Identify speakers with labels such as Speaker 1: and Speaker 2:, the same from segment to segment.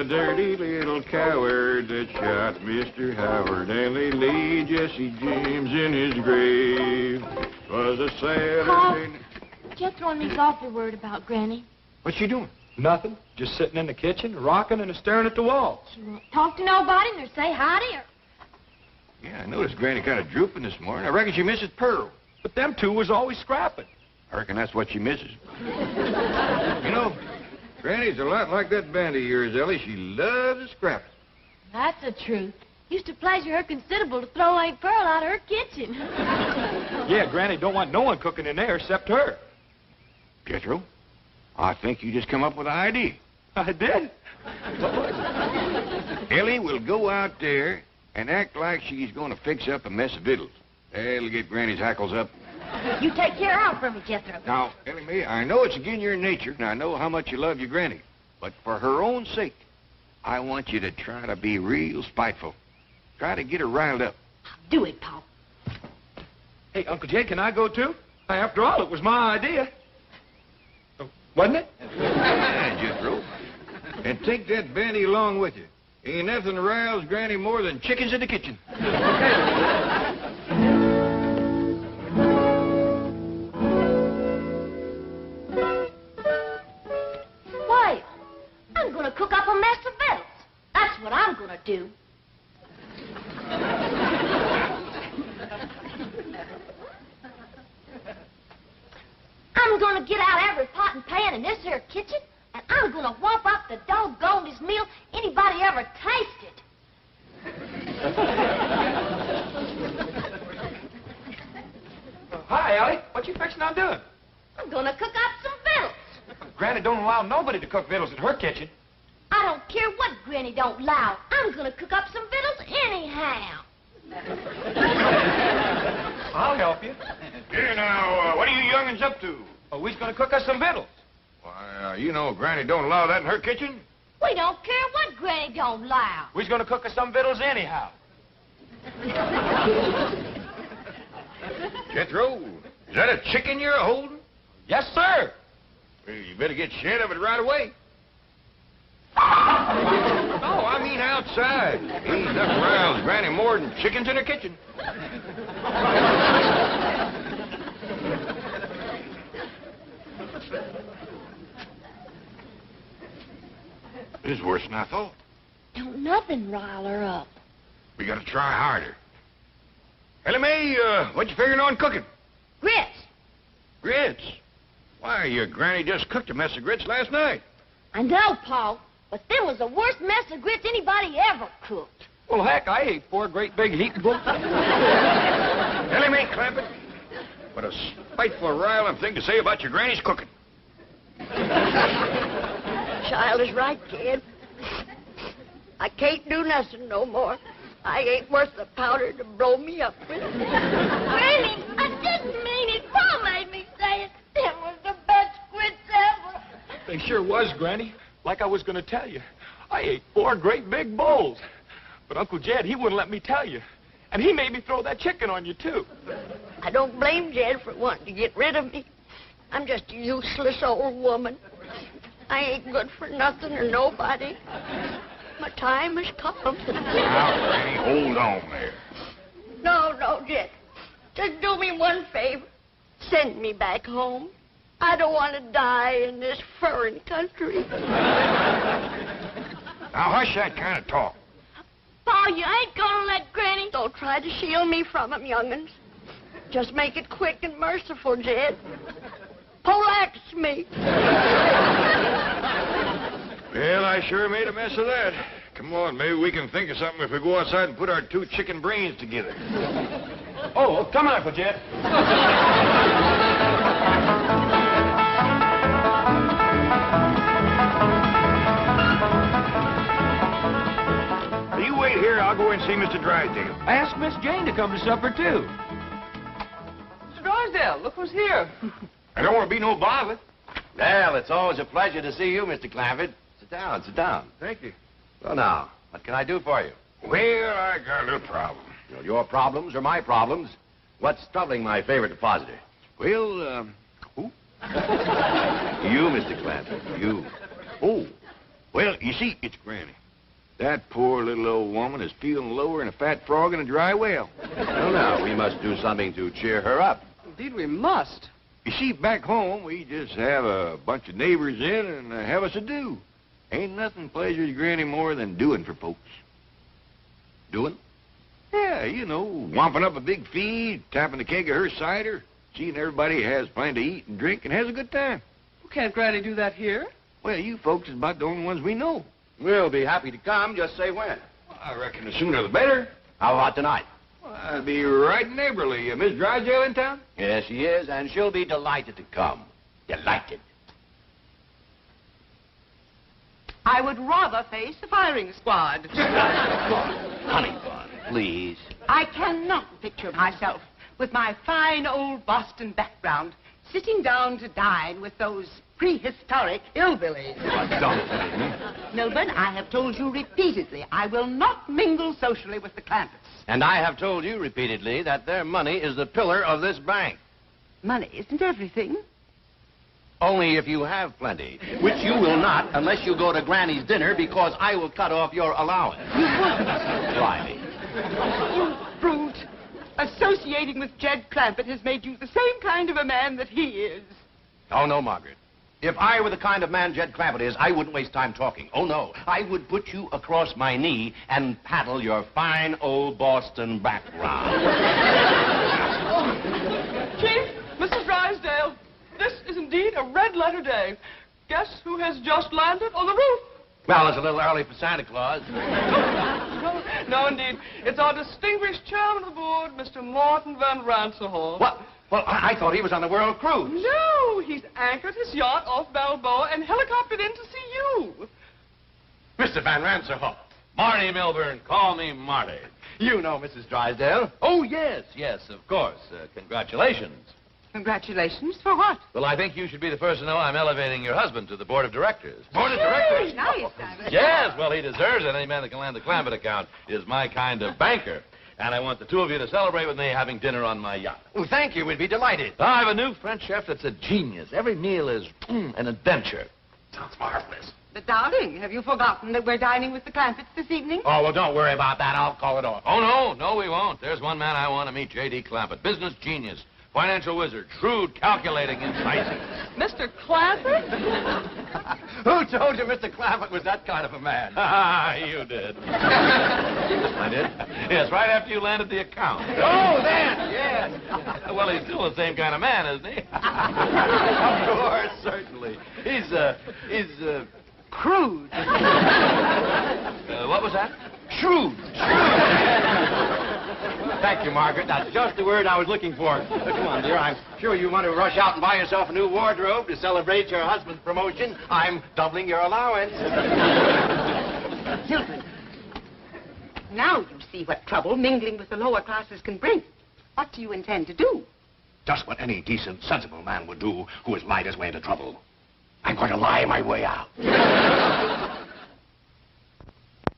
Speaker 1: dirty little coward that shot Mr. Howard, and they laid Jesse James in his grave. Was a Saturday...
Speaker 2: Just throwing me softly word about Granny.
Speaker 1: What's she doing?
Speaker 3: Nothing. Just sitting in the kitchen, rocking and staring at the wall.
Speaker 2: She won't talk to nobody nor say hi to her.
Speaker 1: Yeah, I noticed Granny kind of drooping this morning. I reckon she misses Pearl.
Speaker 3: But them two was always scrapping.
Speaker 1: I reckon that's what she misses. You know, Granny's a lot like that band of yours, Ellie. She loves scrapping.
Speaker 2: That's the truth. Used to pleasure her considerable to throw Aunt Pearl out of her kitchen.
Speaker 3: Yeah, Granny don't want no one cooking in there except her.
Speaker 1: Jethro, I think you just come up with an idea.
Speaker 3: I did? What was it?
Speaker 1: Ellie will go out there and act like she's going to fix up a mess of victuals. That'll get Granny's hackles up.
Speaker 2: You take care of her for me, Jethro.
Speaker 1: Now, Ellie Mae, I know it's against your nature, and I know how much you love your Granny. But for her own sake, I want you to try to be real spiteful. Try to get her riled up.
Speaker 2: Do it, Paul.
Speaker 3: Hey, Uncle Jed, can I go too? After all, it was my idea. Oh, wasn't it?
Speaker 1: Yeah, Jethro. And take that bandy along with you. Ain't nothing riles Granny more than chickens in the kitchen.
Speaker 2: Why? I'm going to cook up a mess of victuals. That's what I'm going to do. I'm going to get out every pot and pan in this here kitchen, and I'm going to whop up the doggonedest meal anybody ever tasted.
Speaker 3: Hi, Allie. What you fixing on doing?
Speaker 2: I'm going to cook up some victuals.
Speaker 3: Granny don't allow nobody to cook victuals in her kitchen.
Speaker 2: I don't care what Granny don't allow. I'm going to cook up some victuals anyhow.
Speaker 3: I'll help you.
Speaker 1: Here now, what are you young'uns up to?
Speaker 3: Oh, we's going to cook us some victuals.
Speaker 1: Why, you know Granny don't allow that in her kitchen.
Speaker 2: We don't care what Granny don't allow.
Speaker 3: We's going to cook us some victuals anyhow.
Speaker 1: Jethro, is that a chicken you're holding?
Speaker 3: Yes, sir.
Speaker 1: Well, you better get shed of it right away. No, I mean outside. Ain't nothing riles Granny more than chickens in her kitchen. This is worse than I thought.
Speaker 2: Don't nothing rile her up.
Speaker 1: We gotta try harder. Ellie Mae, what you figuring on cooking?
Speaker 2: Grits.
Speaker 1: Grits? Why, your Granny just cooked a mess of grits last night.
Speaker 2: I know, Paul, but them was the worst mess of grits anybody ever cooked.
Speaker 3: Well, heck, I ate 4 great big heaping books.
Speaker 1: Ellie Mae Clampett, what a spiteful, riling thing to say about your Granny's cooking.
Speaker 4: Child is right, kid. I can't do nothing no more. I ain't worth the powder to blow me up with.
Speaker 2: Granny, I didn't mean it. Paul made me say it. Them was the best grits ever.
Speaker 3: They sure was, Granny. Like I was going to tell you. I ate 4 great big bowls. But Uncle Jed, he wouldn't let me tell you. And he made me throw that chicken on you, too.
Speaker 4: I don't blame Jed for wanting to get rid of me. I'm just a useless old woman. I ain't good for nothing or nobody. My time has come.
Speaker 1: Now, Granny, hold on there.
Speaker 4: No, Jed. Just do me one favor. Send me back home. I don't want to die in this foreign country.
Speaker 1: Now, hush that kind of talk.
Speaker 2: Paul, you ain't gonna let Granny...
Speaker 4: Don't try to shield me from him, young'uns. Just make it quick and merciful, Jed. Poleaxe me.
Speaker 1: Well, I sure made a mess of that. Come on, maybe we can think of something if we go outside and put our 2 chicken brains together.
Speaker 3: Oh, come on, Uncle Jed.
Speaker 1: You wait here. I'll go and see Mr. Drysdale.
Speaker 3: I asked Miss Jane to come to supper, too. Mr. Drysdale, look who's here.
Speaker 1: I don't want to be no bother.
Speaker 5: Well, it's always a pleasure to see you, Mr. Clampett. Sit down, sit down.
Speaker 1: Thank you.
Speaker 5: Well, now, what can I do for you?
Speaker 1: Well, I got a little problem.
Speaker 5: You know, your problems are my problems. What's troubling my favorite depositor?
Speaker 1: Well, who?
Speaker 5: You, Mr. Clampett, you. Oh,
Speaker 1: Well, you see, it's Granny. That poor little old woman is feeling lower than a fat frog in a dry well.
Speaker 5: Well, now, we must do something to cheer her up.
Speaker 6: Indeed, we must.
Speaker 1: You see, back home, we just have a bunch of neighbors in and have us a do. Ain't nothing pleasures Granny more than doing for folks.
Speaker 5: Doing?
Speaker 1: Yeah, you know, womping up a big feed, tapping a keg of her cider, seeing everybody has plenty to eat and drink and has a good time.
Speaker 6: Well, can't Granny do that here?
Speaker 1: Well, you folks is about the only ones we know.
Speaker 5: We'll be happy to come. Just say when.
Speaker 1: Well, I reckon the sooner the better.
Speaker 5: How about tonight?
Speaker 1: Well, I'll be right neighborly. Miss Drysdale in town?
Speaker 5: Yes, she is, and she'll be delighted to come. Delighted.
Speaker 6: I would rather face the firing squad.
Speaker 5: Honey bun, please.
Speaker 6: I cannot picture myself with my fine old Boston background sitting down to dine with those prehistoric hillbillies. Milburn, I have told you repeatedly I will not mingle socially with the Clampetts.
Speaker 5: And I have told you repeatedly that their money is the pillar of this bank.
Speaker 6: Money isn't everything.
Speaker 5: Only if you have plenty, which you will not unless you go to Granny's dinner because I will cut off your allowance.
Speaker 6: You won't.
Speaker 5: Blimey.
Speaker 6: You brute. Associating with Jed Clampett has made you the same kind of a man that he is.
Speaker 5: Oh, no, Margaret. If I were the kind of man Jed Clampett is, I wouldn't waste time talking. Oh, no. I would put you across my knee and paddle your fine old Boston background.
Speaker 6: Chief, Mrs. Drysdale, this is indeed a red-letter day. Guess who has just landed on the roof?
Speaker 5: Well, it's a little early for Santa Claus.
Speaker 6: No, indeed. It's our distinguished chairman of the board, Mr. Martin Van Ranserhorst.
Speaker 5: What? Well, I thought he was on the world cruise.
Speaker 6: No, he's anchored his yacht off Balboa and helicoptered in to see you.
Speaker 5: Mr. Van Ranserhorst. Marty Milburn, call me Marty. You know Mrs. Drysdale.
Speaker 7: Oh, yes, of course. Congratulations.
Speaker 6: Congratulations for what?
Speaker 7: Well, I think you should be the first to know I'm elevating your husband to the board of directors.
Speaker 5: Board of directors?
Speaker 6: Nice, Simon.
Speaker 7: Yes, well, he deserves it. Any man that can land the Clampett account is my kind of banker. And I want the two of you to celebrate with me having dinner on my yacht.
Speaker 5: Oh, thank you. We'd be delighted.
Speaker 7: I have a new French chef that's a genius. Every meal is an adventure.
Speaker 5: Sounds marvelous.
Speaker 6: But, darling, have you forgotten that we're dining with the Clampetts this evening?
Speaker 5: Oh, well, don't worry about that. I'll call it off.
Speaker 7: Oh, no, we won't. There's one man I want to meet, J.D. Clampett. Business genius. Financial wizard. Shrewd, calculating, incisive.
Speaker 6: Mr. Clampett?
Speaker 5: Who told you Mr. Clampett was that kind of a man?
Speaker 7: You did. I did? Yes, right after you landed the account.
Speaker 5: Oh, then, yes.
Speaker 7: Well, he's still the same kind of man, isn't he?
Speaker 5: Of course, certainly. He's
Speaker 6: Crude.
Speaker 7: What was that?
Speaker 5: shrewd. Thank you, Margaret. That's just the word I was looking for. Come on, dear. I'm sure you want to rush out and buy yourself a new wardrobe to celebrate your husband's promotion. I'm doubling your allowance.
Speaker 6: Milton, now you see what trouble mingling with the lower classes can bring. What do you intend to do?
Speaker 5: Just what any decent, sensible man would do who has lied his way into trouble. I'm going to lie my way out.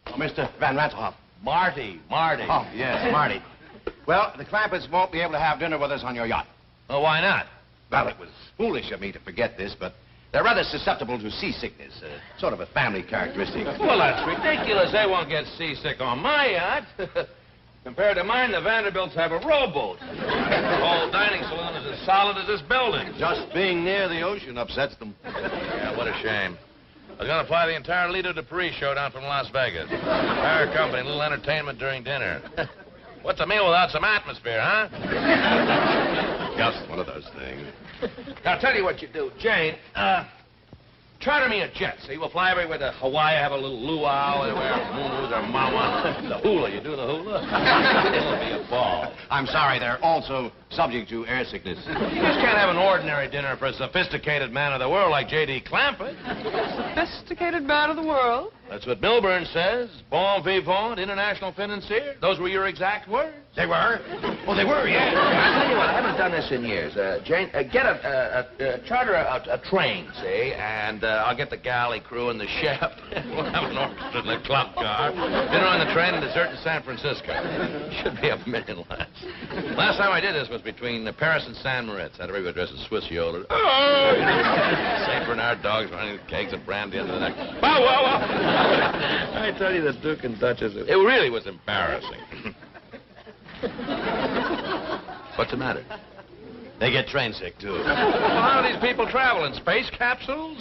Speaker 5: Oh, Mr. Van Ranselhoff.
Speaker 7: Marty.
Speaker 5: Oh, yes, Marty. Well, the Clampetts won't be able to have dinner with us on your yacht.
Speaker 7: Oh, why not?
Speaker 5: Well, it was foolish of me to forget this, but they're rather susceptible to seasickness, sort of a family characteristic.
Speaker 7: Well, that's ridiculous. They won't get seasick on my yacht. Compared to mine, the Vanderbilts have a rowboat. The whole dining saloon is as solid as this building.
Speaker 5: Just being near the ocean upsets them.
Speaker 7: Yeah, what a shame. I was going to fly the entire Lido de Paris show down from Las Vegas. Entire company, a little entertainment during dinner. What's a meal without some atmosphere, huh?
Speaker 5: Just one of those things.
Speaker 7: Now, I'll tell you what you do. Jane, charter me a jet, see? We'll fly everywhere to Hawaii, have a little luau, everywhere, moon or mama. The hula, you do the hula? It'll be a ball.
Speaker 5: I'm sorry, they're also subject to air sickness.
Speaker 7: You just can't have an ordinary dinner for a sophisticated man of the world like J.D. Clampett.
Speaker 6: Sophisticated man of the world?
Speaker 7: That's what Milburn says. Bon vivant, international financier. Those were your exact words.
Speaker 5: They were? Oh, they were, yeah.
Speaker 7: I'll tell you what, I haven't done this in years. Jane, get charter a train, see, and I'll get the galley crew and the chef. We'll have an orchestra in the club car. Dinner on the train and dessert in San Francisco. Should be $1 million less. Last time I did this was between Paris and San Moritz. Had everybody dressed as Swiss yodels. Oh! St. Bernard dogs running with kegs of brandy under the neck. Bow, wow, wow. I tell you, the Duke and Duchess, it really was embarrassing. What's the matter?
Speaker 5: They get train sick, too.
Speaker 7: Well, how do these people travel? In space capsules?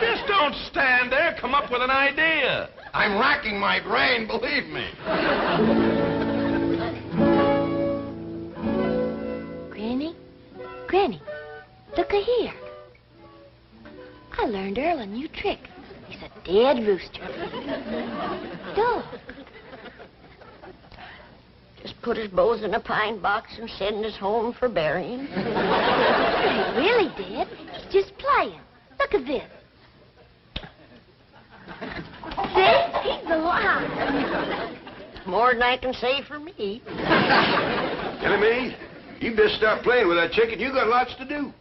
Speaker 7: Just don't stand there. Come up with an idea.
Speaker 5: I'm racking my brain, believe me.
Speaker 2: Granny, look-a here. I learned Earl a new trick. He's a dead rooster. Dog.
Speaker 4: Just put his bows in a pine box and send us home for burying.
Speaker 2: He ain't really dead. He's just playing. Look at this. See? He's alive.
Speaker 4: More than I can say for me.
Speaker 1: Enemy, you best stop playing with that chicken. You got lots to do.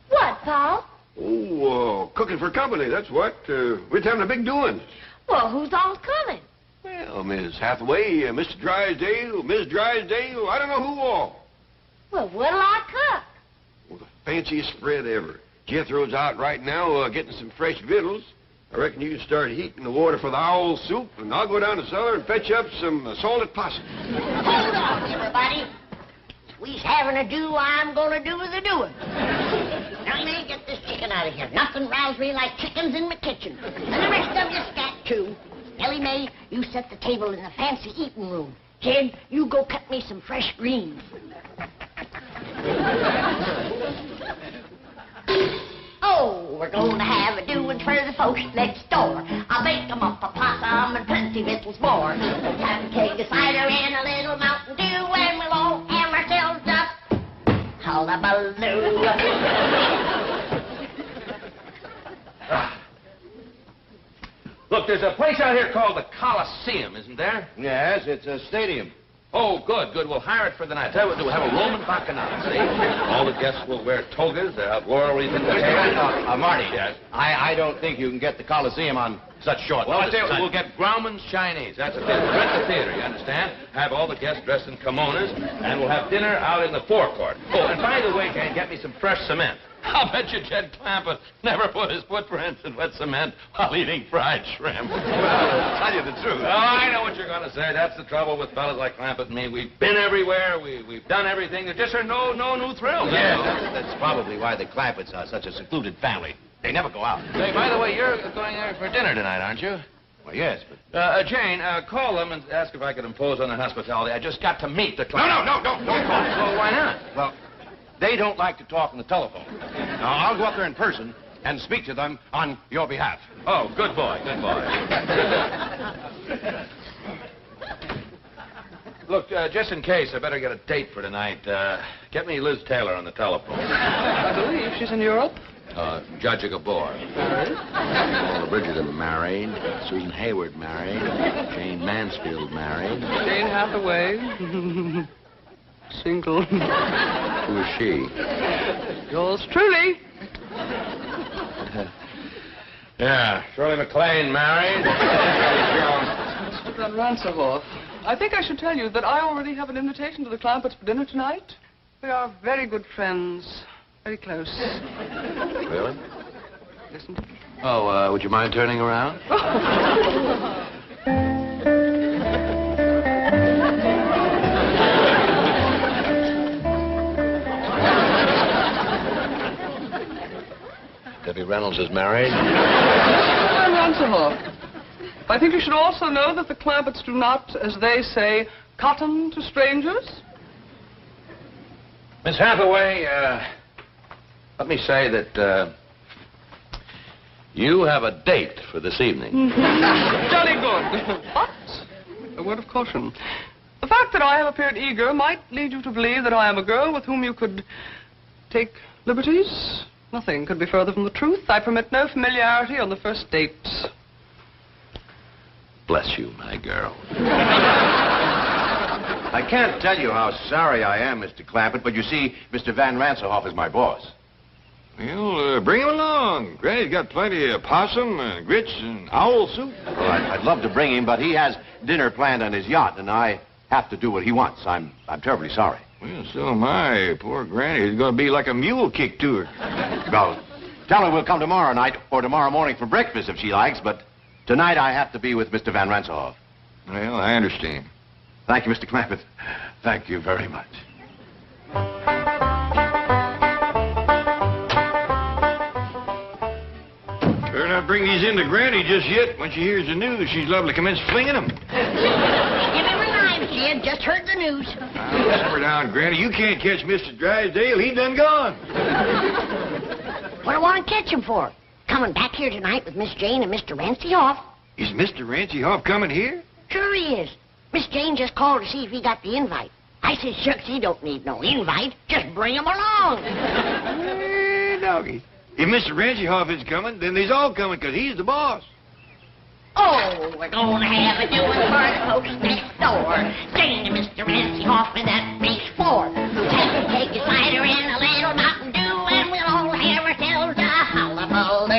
Speaker 2: What, Paul?
Speaker 1: Oh, cooking for company, that's what. We're having a big doing.
Speaker 2: Well, who's all coming?
Speaker 1: Well, Miss Hathaway, Mr. Drysdale, Miss Drysdale, I don't know who all.
Speaker 2: Well, what'll I cook?
Speaker 1: Well, the fanciest spread ever. Jethro's out right now getting some fresh victuals. I reckon you can start heating the water for the owl soup, and I'll go down to the cellar and fetch up some salted possum.
Speaker 4: Hold on, everybody. If we's having a do, I'm gonna do the doing. Now, man, get this chicken out of here. Nothing riles me like chickens in my kitchen. And the rest of you scat, too. Ellie Mae, you set the table in the fancy eating room. Jed, you go cut me some fresh greens. Oh, we're going to have a doing for the folks next door. I'll bake 'em up a possum and plenty victuals more. We'll have a keg of cider and a little Mountain Dew, and we'll all have ourselves up hullabaloo.
Speaker 7: Look, there's a place out here called the Coliseum, isn't there?
Speaker 5: Yes, it's a stadium.
Speaker 7: Oh, good. We'll hire it for the night. Tell you what, we'll have a Roman bacchanal, see? All the guests will wear togas. They'll have laurel wreaths in their hair.
Speaker 5: Marty.
Speaker 7: Yes?
Speaker 5: I don't think you can get the Coliseum on such short
Speaker 7: Well, I'll
Speaker 5: notice.
Speaker 7: tell you what, we'll get Grauman's Chinese. That's the theater. Rent the theater, you understand? Have all the guests dressed in kimonos, and we'll have dinner out in the forecourt. Oh, and by the way, Jane, get me some fresh cement. I'll bet you Jed Clampetts never put his footprints in wet cement while eating fried shrimp.
Speaker 5: Well, tell you the truth.
Speaker 7: Oh, I know what you're going to say. That's the trouble with fellas like Clampett and me. We've been everywhere. We've done everything. There just are no new thrills.
Speaker 5: Yeah, that's probably why the Clampetts are such a secluded family. They never go out.
Speaker 7: Say, by the way, you're going there for dinner tonight, aren't you?
Speaker 5: Well, yes, but...
Speaker 7: Jane, call them and ask if I could impose on their hospitality. I just got to meet the Clampetts.
Speaker 5: No, don't call.
Speaker 7: Well, why not?
Speaker 5: Well, they don't like to talk on the telephone. Now, I'll go up there in person and speak to them on your behalf.
Speaker 7: Oh, good boy, good boy. Look, just in case, I better get a date for tonight. Get me Liz Taylor on the telephone.
Speaker 6: I believe she's in Europe.
Speaker 7: Judge of Gabor.
Speaker 6: Married?
Speaker 7: Paula Bridgerton married. Susan Hayward married. Jane Mansfield married.
Speaker 6: Jane Hathaway. Single.
Speaker 7: Who is she?
Speaker 6: Yours truly.
Speaker 7: Yeah, Shirley MacLaine married.
Speaker 6: Mr. Van Ranserhoff, I think I should tell you that I already have an invitation to the Clampetts for dinner tonight. We are very good friends. Very close.
Speaker 7: Really?
Speaker 6: Listen.
Speaker 7: Oh, would you mind turning around? Debbie Reynolds is married.
Speaker 6: Van Ranserhoff, I think you should also know that the Clampetts do not, as they say, cotton to strangers.
Speaker 7: Miss Hathaway, let me say that you have a date for this evening.
Speaker 6: Jolly good. But, a word of caution. The fact that I have appeared eager might lead you to believe that I am a girl with whom you could take liberties. Nothing could be further from the truth. I permit no familiarity on the first date.
Speaker 7: Bless you, my girl.
Speaker 5: I can't tell you how sorry I am, Mr. Clampett, but you see, Mr. Van Ranselhoff is my boss.
Speaker 1: Well, bring him along. Granny's got plenty of possum, grits, and owl soup.
Speaker 5: Well, I'd love to bring him, but he has dinner planned on his yacht, and I have to do what he wants. I'm terribly sorry.
Speaker 1: Well, so am I. Poor Granny is going to be like a mule kick to her.
Speaker 5: Well, tell her we'll come tomorrow night or tomorrow morning for breakfast if she likes, but tonight I have to be with Mr. Van Ranselhoff.
Speaker 1: Well, I understand.
Speaker 5: Thank you, Mr. Clampett. Thank you very much.
Speaker 1: Better not bring these in to Granny just yet. When she hears the news, she's liable to commence flinging them.
Speaker 4: Give him alive, Jed. Just heard the news.
Speaker 1: Simmer down, Granny. You can't catch Mr. Drysdale. He done gone.
Speaker 4: What do I want to catch him for? Coming back here tonight with Miss Jane and Mr. Ranselhoff?
Speaker 1: Is Mr. Ranselhoff coming here?
Speaker 4: Sure he is. Miss Jane just called to see if he got the invite. I said, shucks, he don't need no invite. Just bring him along.
Speaker 1: Hey, doggy. If Mr. Ranselhoff is coming, then they's all coming, because he's the boss.
Speaker 4: Oh, we're going to have a doing for the folks next door. Jane and Mr. Ranselhoff in that base floor. Take a cider and a little Mountain Dew, and we'll all have ourselves a hullabaloo.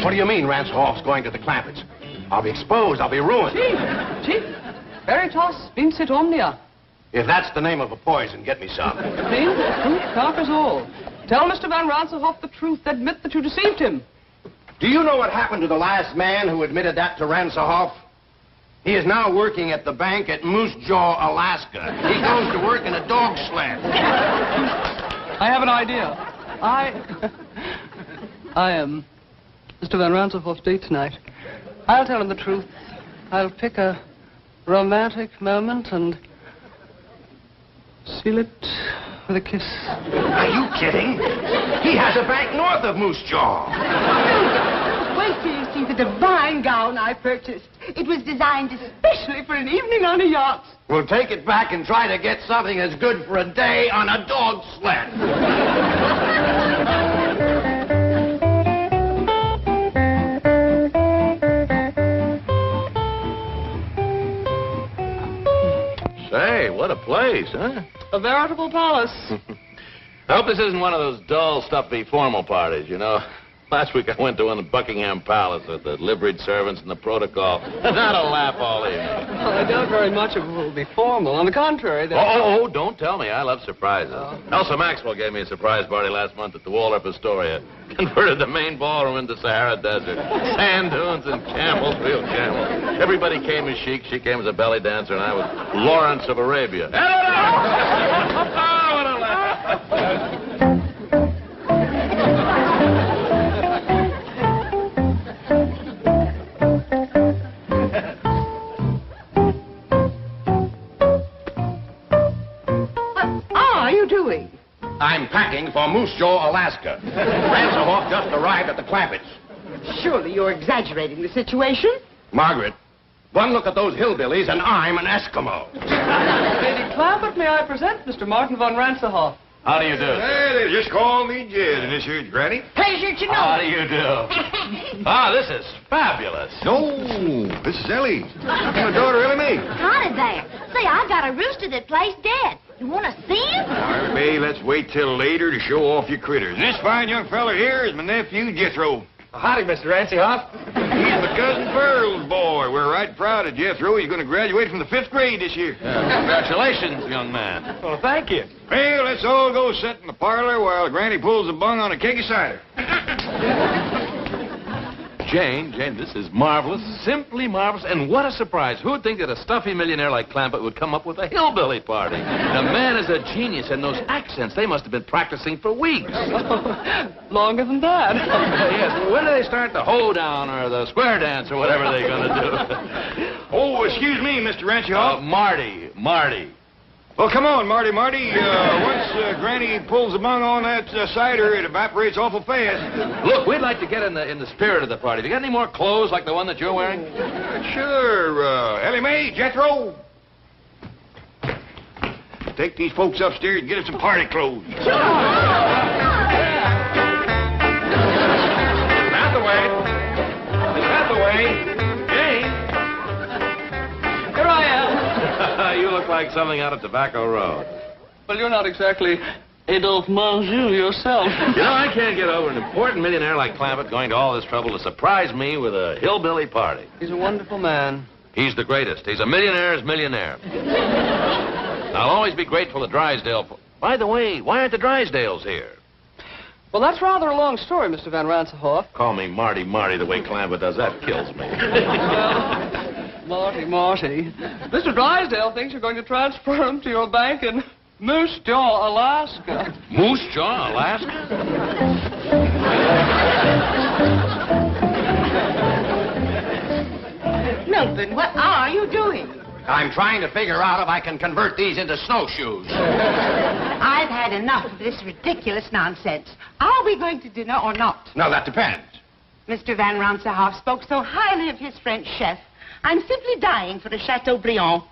Speaker 5: What do you mean Ranselhoff's going to the Clampetts? I'll be exposed. I'll be ruined.
Speaker 6: Chief, veritas vincit omnia.
Speaker 5: If that's the name of a poison, get me some.
Speaker 6: See, truth conquers all. Tell Mr. Van Ranselhoff the truth. Admit that you deceived him.
Speaker 5: Do you know what happened to the last man who admitted that to Ranselhoff? He is now working at the bank at Moose Jaw, Alaska. He goes to work in a dog sled.
Speaker 6: I have an idea. I am Mr. Van Ranselhoff's date tonight. I'll tell him the truth. I'll pick a romantic moment and seal it with a kiss.
Speaker 5: Are you kidding? He has a bank north of Moose Jaw.
Speaker 6: Wait till you see the divine gown I purchased. It was designed especially for an evening on a yacht.
Speaker 5: We'll take it back and try to get something as good for a day on a dog sled.
Speaker 7: Say, what a place, huh?
Speaker 6: A veritable palace.
Speaker 7: I hope this isn't one of those dull, stuffy, formal parties, you know. Last week I went to one at Buckingham Palace with the liveried servants and the protocol. Not a laugh all evening.
Speaker 6: Well, I doubt very much it will be formal. On the contrary,
Speaker 7: Oh, don't tell me. I love surprises. Elsa Maxwell gave me a surprise party last month at the Waldorf Astoria. Converted the main ballroom into Sahara Desert. Sand dunes and camels, real camels. Everybody came as chic. She came as a belly dancer, and I was Lawrence of Arabia. Oh, what a laugh.
Speaker 5: I'm packing for Moose Jaw, Alaska. Ranselhoff just arrived at the Clampetts.
Speaker 6: Surely you're exaggerating the situation.
Speaker 5: Margaret, one look at those hillbillies and I'm an Eskimo.
Speaker 6: Lady Clampett, may I present Mr. Martin von Ranselhoff?
Speaker 5: How do you do?
Speaker 1: Hey, they just call me Jed, and this here's Granny.
Speaker 4: Pleasure to know.
Speaker 7: How do you do? This is fabulous.
Speaker 1: No, this is Ellie. My daughter, Ellie Mae.
Speaker 2: Howdy there. Say, I got a rooster that plays dead. You want to see him?
Speaker 1: All right, Mae, let's wait till later to show off your critters. This fine young fella here is my nephew, Jethro.
Speaker 3: Howdy, Mr. Ranselhoff.
Speaker 1: He's my cousin Pearl's boy. We're right proud of Jethro. He's going to graduate from the 5th grade this year.
Speaker 7: Congratulations, young man.
Speaker 3: Well, thank you.
Speaker 1: Well, let's all go sit in the parlor while Granny pulls the bung on a keg of cider.
Speaker 7: Jane, this is marvelous, simply marvelous, and what a surprise. Who would think that a stuffy millionaire like Clampett would come up with a hillbilly party? The man is a genius, and those accents, they must have been practicing for weeks.
Speaker 6: Longer than that.
Speaker 7: Yes, when do they start the hoedown or the square dance or whatever they're going to do?
Speaker 1: Oh, excuse me, Mr. Ranselhoff.
Speaker 7: Marty.
Speaker 1: Well, come on, Marty. Once Granny pulls the bung on that cider, it evaporates awful fast.
Speaker 7: Look, we'd like to get in the spirit of the party. Have you got any more clothes like the one that you're wearing?
Speaker 1: Sure. Ellie Mae, Jethro. Take these folks upstairs and get us some party clothes.
Speaker 2: Sure.
Speaker 7: like something out of Tobacco Road.
Speaker 8: Well, you're not exactly Adolphe Menjou yourself.
Speaker 7: You know, I can't get over an important millionaire like Clampett going to all this trouble to surprise me with a hillbilly party.
Speaker 8: He's a wonderful man.
Speaker 7: He's the greatest. He's a millionaire's millionaire. I'll always be grateful to Drysdale. By the way, why aren't the Drysdales here?
Speaker 8: Well, that's rather a long story, Mr. Van Ransenhoff.
Speaker 7: Call me Marty the way Clampett does. That kills me.
Speaker 8: Well, Marty. Mr. Drysdale thinks you're going to transfer him to your bank in Moose Jaw, Alaska.
Speaker 7: Moose Jaw, Alaska?
Speaker 6: Milton, what are you doing?
Speaker 5: I'm trying to figure out if I can convert these into snowshoes.
Speaker 6: I've had enough of this ridiculous nonsense. Are we going to dinner or not?
Speaker 5: No, that depends.
Speaker 6: Mr. Van Ransenhoff spoke so highly of his French chef. I'm simply dying for a Chateaubriand.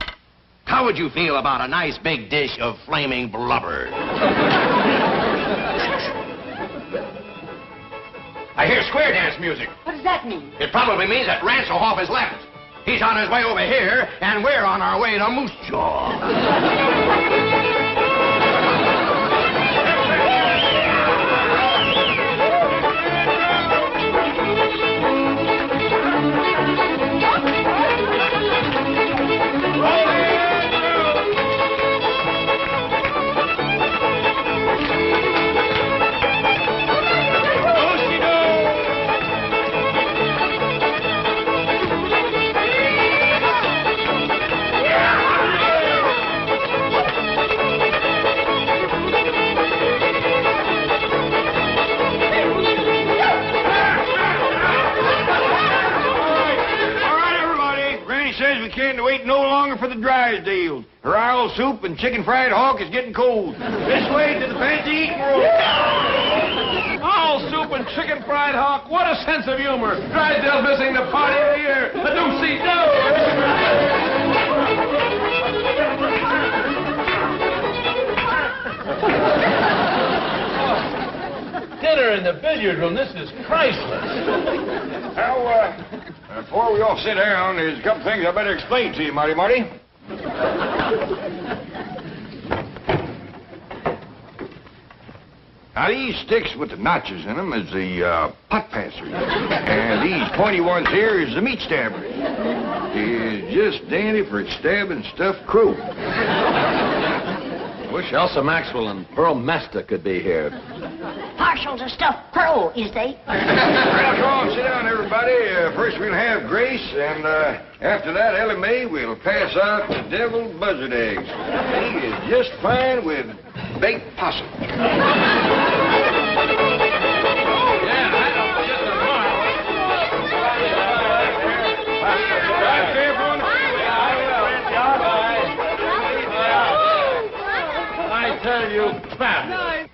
Speaker 5: How would you feel about a nice big dish of flaming blubber? I hear square dance music.
Speaker 6: What does that mean?
Speaker 5: It probably means that Ranselhoff has left. He's on his way over here, and we're on our way to Moose Jaw.
Speaker 1: Can't wait no longer for the Drysdales. Her owl soup and chicken fried hawk is getting cold. This way to the fancy eating room.
Speaker 3: Owl soup and chicken fried hawk. What a sense of humor. Drysdale missing the party of the year. The Doocy Do.
Speaker 7: Dinner in the billiard room. This is priceless.
Speaker 1: Now, before we all sit down, there's a couple things I better explain to you, Marty. Now, these sticks with the notches in them is the pot passers. And these pointy ones here is the meat stabbers. It's just dandy for stabbing stuffed crow.
Speaker 7: Wish Elsa Maxwell and Pearl Mesta could be here.
Speaker 4: Partial to stuffed crow, is they?
Speaker 1: Well, come on, sit down, everybody. First we'll have Grace, and after that, Ellie Mae will pass out the deviled buzzard eggs. He is just fine with baked possum.
Speaker 7: I tell you, fabulous.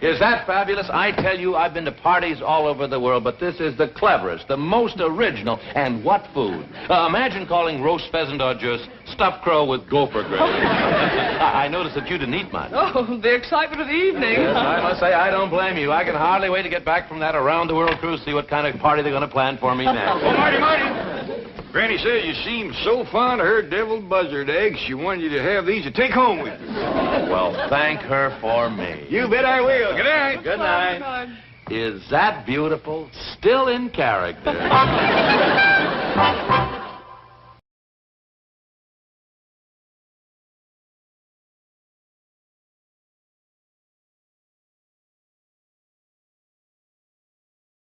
Speaker 7: Is that fabulous? I tell you, I've been to parties all over the world, but this is the cleverest, the most original, and what food? Imagine calling roast pheasant or just stuffed crow with gopher gravy. I noticed that you didn't eat much.
Speaker 8: Oh, the excitement of the evening.
Speaker 7: Yes, I must say, I don't blame you. I can hardly wait to get back from that around-the-world cruise to see what kind of party they're going to plan for me next.
Speaker 1: Oh, Marty. Granny says you seem so fond of her deviled buzzard eggs, she wanted you to have these to take home with you.
Speaker 7: Well, thank her for me.
Speaker 1: You bet I will. Good night.
Speaker 7: Good night. Is that beautiful? Still in character.